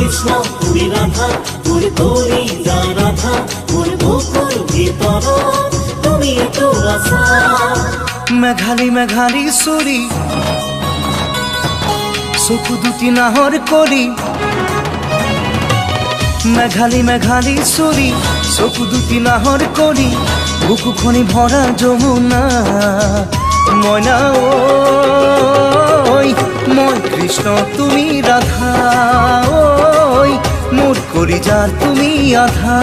কৃষ্ণ তুমি রাধা, মোর কলি যা রাধা, মোর বুকুর ভিতর তুমি তো আশা। মেঘালী মেঘালী সুরি চকু দুটি নাহৰ কৰি, মেঘালী মেঘালী সুরি চকু দুটি নাহৰ কৰি, বুকুখনি ভৰা যমুনা মইনা ঐ, মই কৃষ্ণ তুমি ৰাধা ঐ, মোৰ কলিজাৰ তুমি আধা।